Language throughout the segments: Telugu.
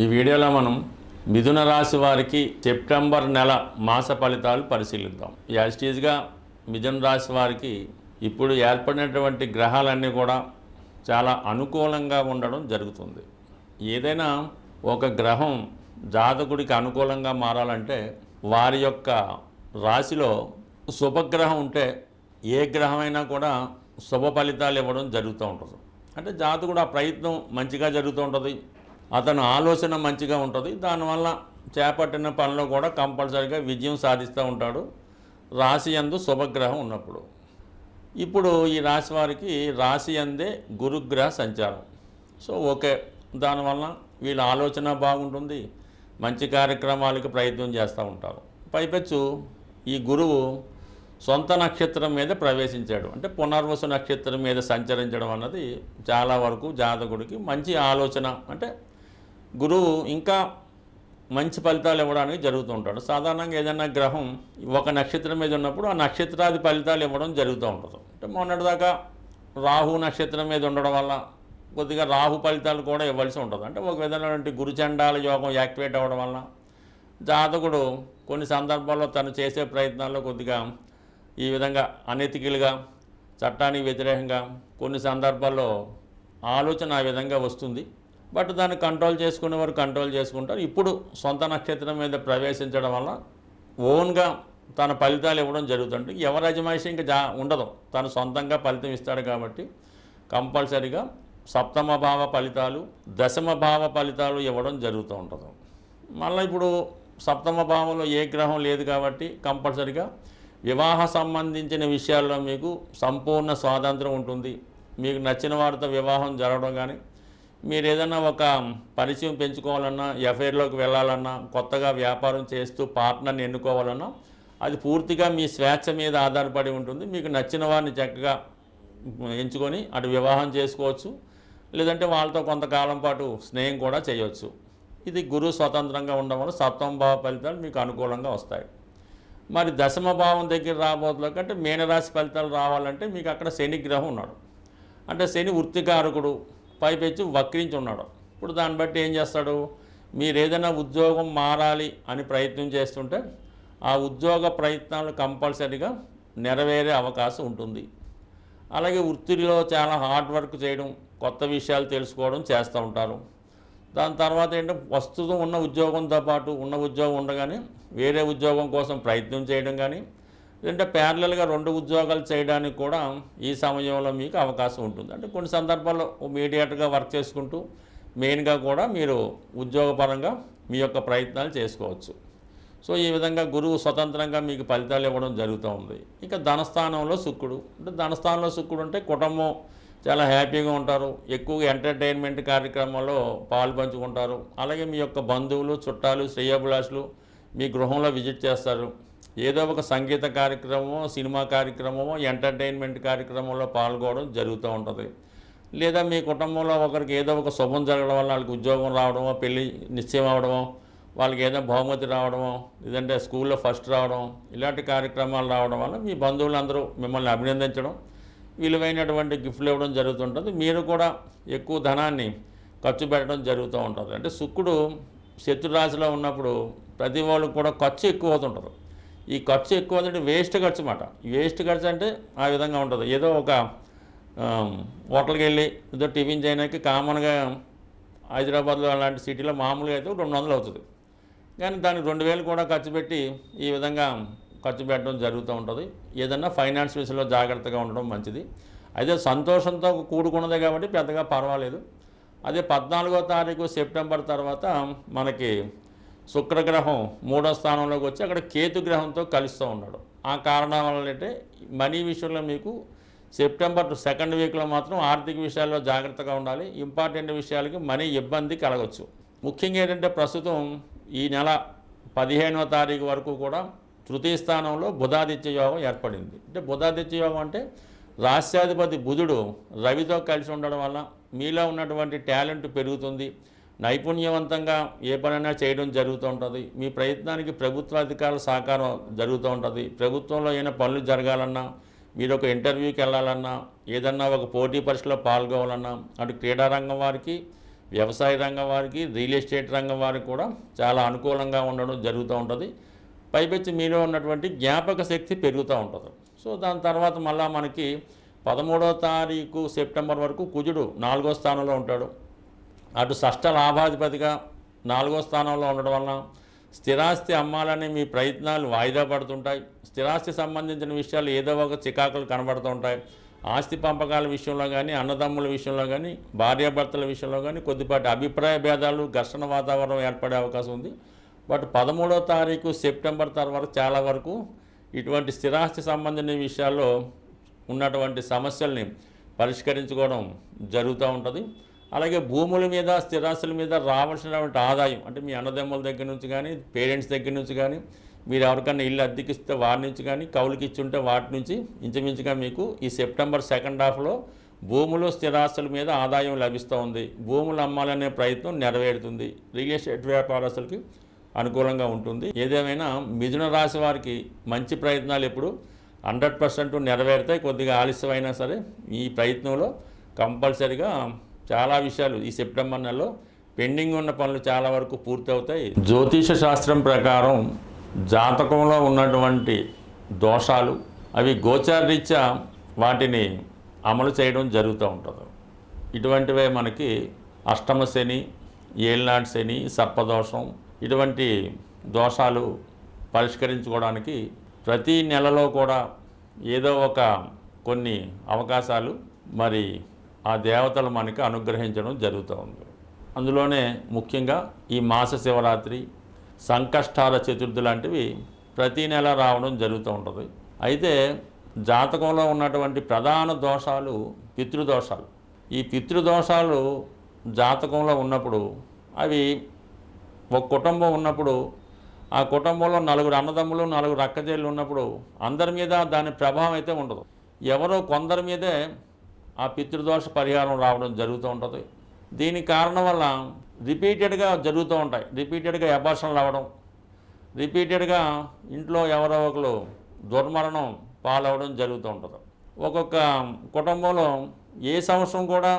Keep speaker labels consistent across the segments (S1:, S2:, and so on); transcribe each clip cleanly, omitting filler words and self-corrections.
S1: ఈ వీడియోలో మనం మిథున రాశి వారికి సెప్టెంబర్ నెల మాస ఫలితాలు పరిశీలిద్దాం. యాజిటీజ్గా మిథున రాశి వారికి ఇప్పుడు ఏర్పడినటువంటి గ్రహాలన్నీ కూడా చాలా అనుకూలంగా ఉండడం జరుగుతుంది. ఏదైనా ఒక గ్రహం జాతకుడికి అనుకూలంగా మారాలంటే వారి యొక్క రాశిలో శుభగ్రహం ఉంటే ఏ గ్రహమైనా కూడా శుభ ఫలితాలు ఇవ్వడం జరుగుతూ ఉంటుంది. అంటే జాతకుడు ఆ ప్రయత్నం మంచిగా జరుగుతూ ఉంటుంది, అతను ఆలోచన మంచిగా ఉంటుంది, దానివల్ల చేపట్టిన పనిలో కూడా కంపల్సరీగా విజయం సాధిస్తూ ఉంటాడు రాశి యందు శుభగ్రహం ఉన్నప్పుడు. ఇప్పుడు ఈ రాశి వారికి రాశి యందే గురుగ్రహ సంచారం. సో ఓకే, దానివల్ల వీళ్ళ ఆలోచన బాగుంటుంది, మంచి కార్యక్రమాలకు ప్రయత్నం చేస్తూ ఉంటారు. పైపెచ్చు ఈ గురువు సొంత నక్షత్రం మీద ప్రవేశించాడు, అంటే పునర్వసు నక్షత్రం మీద సంచరించడం అన్నది చాలా వరకు జాతకుడికి మంచి ఆలోచన. అంటే గురువు ఇంకా మంచి ఫలితాలు ఇవ్వడానికి జరుగుతూ ఉంటాడు. సాధారణంగా ఏదైనా గ్రహం ఒక నక్షత్రం మీద ఉన్నప్పుడు ఆ నక్షత్రాది ఫలితాలు ఇవ్వడం జరుగుతూ ఉంటుంది. అంటే మొన్నటిదాకా రాహు నక్షత్రం మీద ఉండడం వల్ల కొద్దిగా రాహు ఫలితాలు కూడా ఇవ్వాల్సి ఉంటుంది. అంటే ఒక విధమైనటువంటి గురుచండాల యోగం యాక్టివేట్ అవ్వడం వల్ల జాతకుడు కొన్ని సందర్భాల్లో తను చేసే ప్రయత్నాల్లో కొద్దిగా ఈ విధంగా అనెతికల్గా, చట్టానికి వ్యతిరేకంగా కొన్ని సందర్భాల్లో ఆలోచన ఆ విధంగా వస్తుంది. బట్ దాన్ని కంట్రోల్ చేసుకునే వారు కంట్రోల్ చేసుకుంటారు. ఇప్పుడు సొంత నక్షత్రం మీద ప్రవేశించడం వల్ల ఓన్గా తన ఫలితాలు ఇవ్వడం జరుగుతుంది. ఎవరి అజమాయిషి ఇంకా ఉండదు, తను సొంతంగా ఫలితం ఇస్తాడు కాబట్టి కంపల్సరీగా సప్తమ భావ ఫలితాలు, దశమ భావ ఫలితాలు ఇవ్వడం జరుగుతూ ఉంటుంది. మళ్ళీ ఇప్పుడు సప్తమ భావంలో ఏ గ్రహం లేదు కాబట్టి కంపల్సరీగా వివాహ సంబంధించిన విషయాల్లో మీకు సంపూర్ణ స్వాతంత్రం ఉంటుంది. మీకు నచ్చిన వారితో వివాహం జరగడం కానీ, మీరు ఏదైనా ఒక పరిచయం పెంచుకోవాలన్నా, ఎఫ్ఐఆర్లోకి వెళ్ళాలన్నా, కొత్తగా వ్యాపారం చేస్తూ పార్ట్నర్ని ఎన్నుకోవాలన్నా అది పూర్తిగా మీ స్వేచ్ఛ మీద ఆధారపడి ఉంటుంది. మీకు నచ్చిన వారిని చక్కగా ఎంచుకొని అటు వివాహం చేసుకోవచ్చు, లేదంటే వాళ్ళతో కొంతకాలం పాటు స్నేహం కూడా చేయవచ్చు. ఇది గురువు స్వతంత్రంగా ఉండడం వల్ల సప్తమ భావ ఫలితాలు మీకు అనుకూలంగా వస్తాయి. మరి దశమ భావం దగ్గర రాబోతులో కంటే మీనరాశి ఫలితాలు రావాలంటే మీకు అక్కడ శని గ్రహం ఉన్నాడు. అంటే శని వృత్తికారకుడు, పైపెచ్చి వక్రించి ఉన్నాడు. ఇప్పుడు దాన్ని బట్టి ఏం చేస్తాడు, మీరు ఏదైనా ఉద్యోగం మారాలి అని ప్రయత్నం చేస్తుంటే ఆ ఉద్యోగ ప్రయత్నాలు కంపల్సరీగా నెరవేరే అవకాశం ఉంటుంది. అలాగే వృత్తిలో చాలా హార్డ్ వర్క్ చేయడం, కొత్త విషయాలు తెలుసుకోవడం చేస్తూ ఉంటారు. దాని తర్వాత ఏంటంటే ప్రస్తుతం ఉన్న ఉద్యోగంతో పాటు ఉన్న ఉద్యోగం ఉండగానే వేరే ఉద్యోగం కోసం ప్రయత్నం చేయడం కానీ, లేదంటే ప్యారలల్గా 2 ఉద్యోగాలు చేయడానికి కూడా ఈ సమయంలో మీకు అవకాశం ఉంటుంది. అంటే కొన్ని సందర్భాల్లో మీడియేటర్గా వర్క్ చేసుకుంటూ మెయిన్గా కూడా మీరు ఉద్యోగపరంగా మీ యొక్క ప్రయత్నాలు చేసుకోవచ్చు. సో ఈ విధంగా గురువు స్వతంత్రంగా మీకు ఫలితాలు ఇవ్వడం జరుగుతూ ఉంది. ఇంకా ధనస్థానంలో శుక్రుడు, అంటే ధనస్థానంలో శుక్రుడు అంటే కుటుంబం చాలా హ్యాపీగా ఉంటారు, ఎక్కువగా ఎంటర్టైన్మెంట్ కార్యక్రమాల్లో పాలు పంచుకుంటారు. అలాగే మీ యొక్క బంధువులు, చుట్టాలు, శ్రేయోభిలాషులు మీ గృహంలో విజిట్ చేస్తారు. ఏదో ఒక సంగీత కార్యక్రమమో, సినిమా కార్యక్రమమో, ఎంటర్టైన్మెంట్ కార్యక్రమంలో పాల్గొనడం జరుగుతూ ఉంటుంది. లేదా మీ కుటుంబంలో ఒకరికి ఏదో ఒక శుభం జరగడం వల్ల వాళ్ళకి ఉద్యోగం రావడమో, పెళ్ళి నిశ్చయం అవడమో, వాళ్ళకి ఏదో బహుమతి రావడమో, లేదంటే స్కూల్లో ఫస్ట్ రావడం, ఇలాంటి కార్యక్రమాలు రావడం వల్ల మీ బంధువులందరూ మిమ్మల్ని అభినందించడం, విలువైనటువంటి గిఫ్ట్లు ఇవ్వడం జరుగుతుంటుంది. మీరు కూడా ఎక్కువ ధనాన్ని ఖర్చు పెట్టడం జరుగుతూ ఉంటుంది. అంటే శుక్రుడు శత్రురాశిలో ఉన్నప్పుడు ప్రతి వాళ్ళకు కూడా ఖర్చు ఎక్కువ అవుతుంటారు. ఈ ఖర్చు ఎక్కువ అంటే వేస్ట్ ఖర్చు అన్నమాట. వేస్ట్ ఖర్చు అంటే ఆ విధంగా ఉంటుంది. ఏదో ఒక హోటల్కి వెళ్ళి ఏదో టిఫిన్ చేయడానికి కామన్గా హైదరాబాద్లో అలాంటి సిటీలో మామూలుగా అయితే 200 అవుతుంది, కానీ దానికి 2000 కూడా ఖర్చు పెట్టి ఈ విధంగా ఖర్చు పెట్టడం జరుగుతూ ఉంటుంది. ఏదన్నా ఫైనాన్స్ విషయంలో జాగ్రత్తగా ఉండడం మంచిది. అయితే సంతోషంతో కూడుకున్నదే కాబట్టి పెద్దగా పర్వాలేదు. అదే 14వ తారీఖు సెప్టెంబర్ తర్వాత మనకి శుక్రగ్రహం 3వ స్థానంలోకి వచ్చి అక్కడ కేతుగ్రహంతో కలుస్తూ ఉన్నాడు. ఆ కారణం వల్ల అంటే మనీ విషయంలో మీకు సెప్టెంబర్ 2nd వీక్లో మాత్రం ఆర్థిక విషయాల్లో జాగ్రత్తగా ఉండాలి. ఇంపార్టెంట్ విషయాలకి మనీ ఇబ్బంది కలగవచ్చు. ముఖ్యంగా ఏంటంటే ప్రస్తుతం ఈ నెల 15వ తారీఖు వరకు కూడా తృతీయ స్థానంలో బుధాదిత్య యోగం ఏర్పడింది. అంటే బుధాదిత్య యోగం అంటే రాష్ట్రాధిపతి బుధుడు రవితో కలిసి ఉండడం వల్ల మీలో ఉన్నటువంటి టాలెంట్ పెరుగుతుంది, నైపుణ్యవంతంగా ఏ పనైనా చేయడం జరుగుతూ ఉంటుంది. మీ ప్రయత్నానికి ప్రభుత్వ అధికారుల సహకారం జరుగుతూ ఉంటుంది. ప్రభుత్వంలో ఏమైనా పనులు జరగాలన్నా, మీరు ఒక ఇంటర్వ్యూకి వెళ్ళాలన్నా, ఏదన్నా ఒక పోటీ పరీక్షలో పాల్గొవాలన్నా, అటు క్రీడారంగం వారికి వ్యవసాయ రంగం వారికి, రియల్ ఎస్టేట్ రంగం వారికి కూడా చాలా అనుకూలంగా ఉండడం జరుగుతూ ఉంటుంది. పైపెచ్చి మీలో ఉన్నటువంటి జ్ఞాపక శక్తి పెరుగుతూ ఉంటుంది. సో దాని తర్వాత మళ్ళీ మనకి 13వ తారీఖు సెప్టెంబర్ వరకు కుజుడు 4వ స్థానంలో ఉంటాడు. అటు షష్ఠ లాభాధిపతిగా 4వ స్థానంలో ఉండడం వలన స్థిరాస్తి అమ్మాలనే మీ ప్రయత్నాలు వాయిదా పడుతుంటాయి. స్థిరాస్తి సంబంధించిన విషయాలు ఏదో ఒక చికాకులు కనబడుతూ ఉంటాయి. ఆస్తి పంపకాల విషయంలో కానీ, అన్నదమ్ముల విషయంలో కానీ, భార్యాభర్తల విషయంలో కానీ కొద్దిపాటి అభిప్రాయ భేదాలు, ఘర్షణ వాతావరణం ఏర్పడే అవకాశం ఉంది. బట్ 13వ తారీఖు సెప్టెంబర్ తర్వాత చాలా వరకు ఇటువంటి స్థిరాస్తి సంబంధించిన విషయాల్లో ఉన్నటువంటి సమస్యల్ని పరిష్కరించుకోవడం జరుగుతూ ఉంటుంది. అలాగే భూముల మీద, స్థిరాస్తుల మీద రావాల్సినటువంటి ఆదాయం, అంటే మీ అన్నదమ్ముల దగ్గర నుంచి కానీ, పేరెంట్స్ దగ్గర నుంచి కానీ, మీరు ఎవరికైనా ఇల్లు అద్దెకిస్తే వారి నుంచి కానీ, కౌలుకి ఇచ్చుంటే వాటి నుంచి ఇంచుమించుగా మీకు ఈ సెప్టెంబర్ సెకండ్ హాఫ్లో భూములు, స్థిరాస్తుల మీద ఆదాయం లభిస్తూ ఉంది. భూములు అమ్మాలనే ప్రయత్నం నెరవేరుతుంది. రియల్ ఎస్టేట్ వ్యాపారస్తులకి అనుకూలంగా ఉంటుంది. ఏదేమైనా మిథున రాశి వారికి మంచి ప్రయత్నాలు ఎప్పుడు 100% నెరవేరుతాయి. కొద్దిగా ఆలస్యమైనా సరే ఈ ప్రయత్నంలో కంపల్సరిగా చాలా విషయాలు ఈ సెప్టెంబర్ నెలలో పెండింగ్ ఉన్న పనులు చాలా వరకు పూర్తవుతాయి. జ్యోతిష శాస్త్రం ప్రకారం జాతకంలో ఉన్నటువంటి దోషాలు అవి గోచారరీత్యా వాటిని అమలు చేయడం జరుగుతూ ఉంటుంది. ఇటువంటివే మనకి అష్టమ శని, ఏళ్ళనాటి శని, సర్పదోషం, ఇటువంటి దోషాలు పరిష్కరించుకోవడానికి ప్రతి నెలలో కూడా ఏదో ఒక కొన్ని అవకాశాలు మరి ఆ దేవతలు మనకి అనుగ్రహించడం జరుగుతూ ఉంది. అందులోనే ముఖ్యంగా ఈ మాస శివరాత్రి, సంకష్టాల చతుర్థి లాంటివి ప్రతి నెల రావడం జరుగుతూ ఉంటుంది. అయితే జాతకంలో ఉన్నటువంటి ప్రధాన దోషాలు పితృదోషాలు. ఈ పితృదోషాలు జాతకంలో ఉన్నప్పుడు అవి ఒక కుటుంబం ఉన్నప్పుడు ఆ కుటుంబంలో 4 అన్నదమ్ములు, 4 అక్కచెల్లెలు ఉన్నప్పుడు అందరి మీద దాని ప్రభావం అయితే ఉండదు. ఎవరో కొందరి మీదే ఆ పితృదోష పరిహారం రావడం జరుగుతూ ఉంటుంది. దీనికి కారణం వల్ల రిపీటెడ్గా జరుగుతూ ఉంటాయి. రిపీటెడ్గా అబార్షన్లు అవ్వడం, రిపీటెడ్గా ఇంట్లో ఎవరో ఒకరు దుర్మరణం పాలవడం జరుగుతూ ఉంటుంది. ఒక్కొక్క కుటుంబంలో ఏ సంవత్సరం కూడా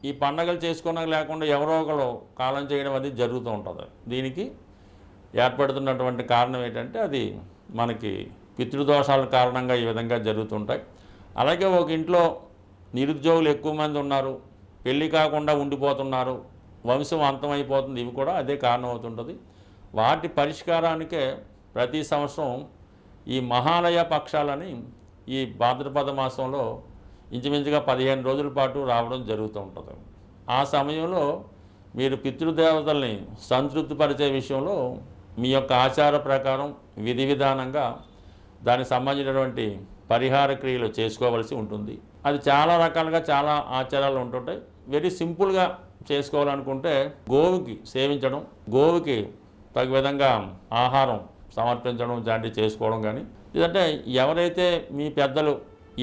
S1: ఈ పండగలు చేసుకున్నా లేకుండా ఎవరో ఒకరు కాలం చేయడం అది జరుగుతూ ఉంటుంది. దీనికి ఏర్పడుతున్నటువంటి కారణం ఏంటంటే అది మనకి పితృదోషాల కారణంగా ఈ విధంగా జరుగుతుంటాయి. అలాగే ఒక ఇంట్లో నిరుద్యోగులు ఎక్కువ మంది ఉన్నారు, పెళ్ళి కాకుండా ఉండిపోతున్నారు, వంశం అంతమైపోతుంది, ఇవి కూడా అదే కారణం అవుతుంటుంది. వాటి పరిష్కారానికే ప్రతి సంవత్సరం ఈ మహాలయ పక్షాలని ఈ భాద్రపద మాసంలో ఇంచుమించుగా 15 రోజుల పాటు రావడం జరుగుతూ ఉంటుంది. ఆ సమయంలో మీరు పితృదేవతల్ని సంతృప్తిపరిచే విషయంలో మీ యొక్క ఆచార ప్రకారం విధి విధానంగా దానికి సంబంధించినటువంటి పరిహార క్రియలు చేసుకోవాల్సి ఉంటుంది. అది చాలా రకాలుగా చాలా ఆచారాలు ఉంటుంటాయి. వెరీ సింపుల్గా చేసుకోవాలనుకుంటే గోవుకి సేవించడం, గోవుకి తగు విధంగా ఆహారం సమర్పించడం లాంటివి చేసుకోవడం కానీ, లేదంటే ఎవరైతే మీ పెద్దలు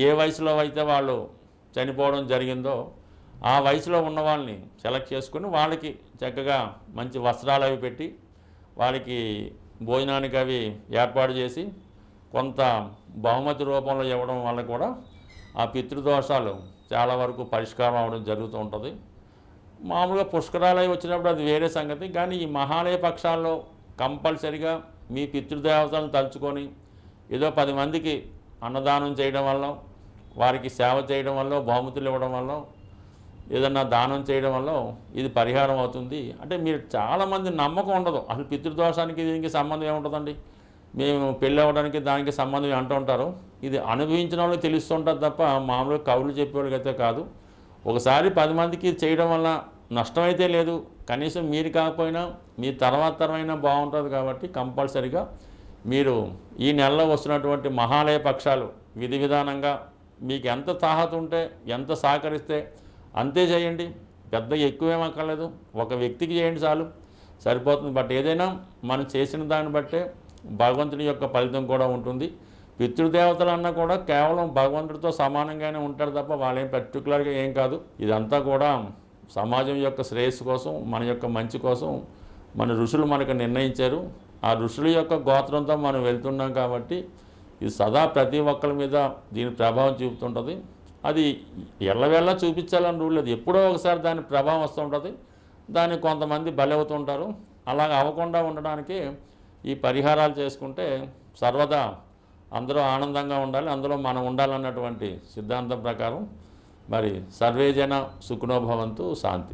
S1: ఏ వయసులో అయితే వాళ్ళు చనిపోవడం జరిగిందో ఆ వయసులో ఉన్న వాళ్ళని సెలెక్ట్ చేసుకుని వాళ్ళకి చక్కగా మంచి వస్త్రాలు అవి పెట్టి వాళ్ళకి భోజనానికి అవి ఏర్పాటు చేసి కొంత బహుమతి రూపంలో ఇవ్వడం వల్ల కూడా ఆ పితృదోషాలు చాలా వరకు పరిష్కారం అవ్వడం జరుగుతూ ఉంటుంది. మామూలుగా పుష్కరాలయ వచ్చినప్పుడు అది వేరే సంగతి. కానీ ఈ మహాలయ పక్షాల్లో కంపల్సరిగా మీ పితృదేవతలను తలుచుకొని ఏదో 10 మందికి అన్నదానం చేయడం వల్ల, వారికి సేవ చేయడం వల్ల, బహుమతులు ఇవ్వడం వల్ల, ఏదన్నా దానం చేయడం వల్ల ఇది పరిహారం అవుతుంది. అంటే మీరు చాలామంది నమ్మకం ఉండదు, అసలు పితృదోషానికి దీనికి సంబంధం ఏముంటుందండి, మేము పెళ్ళి అవ్వడానికి దానికి సంబంధం అంటూ ఉంటారు. ఇది అనుభవించిన వాళ్ళకి తెలుస్తుంటుంది తప్ప మామూలుగా కవులు చెప్పేవాళ్ళకైతే కాదు. ఒకసారి 10 మందికి చేయడం వల్ల నష్టమైతే లేదు, కనీసం మీరు కాకపోయినా మీ తర్వాత తరమైనా బాగుంటుంది. కాబట్టి కంపల్సరిగా మీరు ఈ నెలలో వస్తున్నటువంటి మహాలయ పక్షాలు విధి విధానంగా మీకు ఎంత తాహత ఉంటే, ఎంత సహకరిస్తే అంతే చేయండి. పెద్ద ఎక్కువేం అక్కర్లేదు, ఒక వ్యక్తికి చేయండి చాలు, సరిపోతుంది. బట్ ఏదైనా మనం చేసిన దాన్ని బట్టే భగవంతుని యొక్క ఫలితం కూడా ఉంటుంది. పితృదేవతలు అన్నా కూడా కేవలం భగవంతుడితో సమానంగానే ఉంటారు తప్ప వాళ్ళేం పర్టికులర్గా ఏం కాదు. ఇదంతా కూడా సమాజం యొక్క శ్రేయస్సు కోసం, మన యొక్క మంచి కోసం మన ఋషులు మనకు నిర్ణయించారు. ఆ ఋషుల యొక్క గోత్రంతో మనం వెళ్తున్నాం కాబట్టి ఇది సదా ప్రతి ఒక్కరి మీద దీని ప్రభావం చూపుతుంటుంది. అది ఎల్లవేళ చూపించాలని రూల్ లేదు, ఎప్పుడో ఒకసారి దాని ప్రభావం వస్తూ ఉంటుంది. దానికి కొంతమంది బలవుతుంటారు. అలాగ అవ్వకుండా ఉండడానికి ఈ పరిహారాలు చేసుకుంటే సర్వదా అందరూ ఆనందంగా ఉండాలి, అందులో మనం ఉండాలన్నటువంటి సిద్ధాంతం ప్రకారం మరి సర్వేజన సుఖినో భవంతు. శాంతి.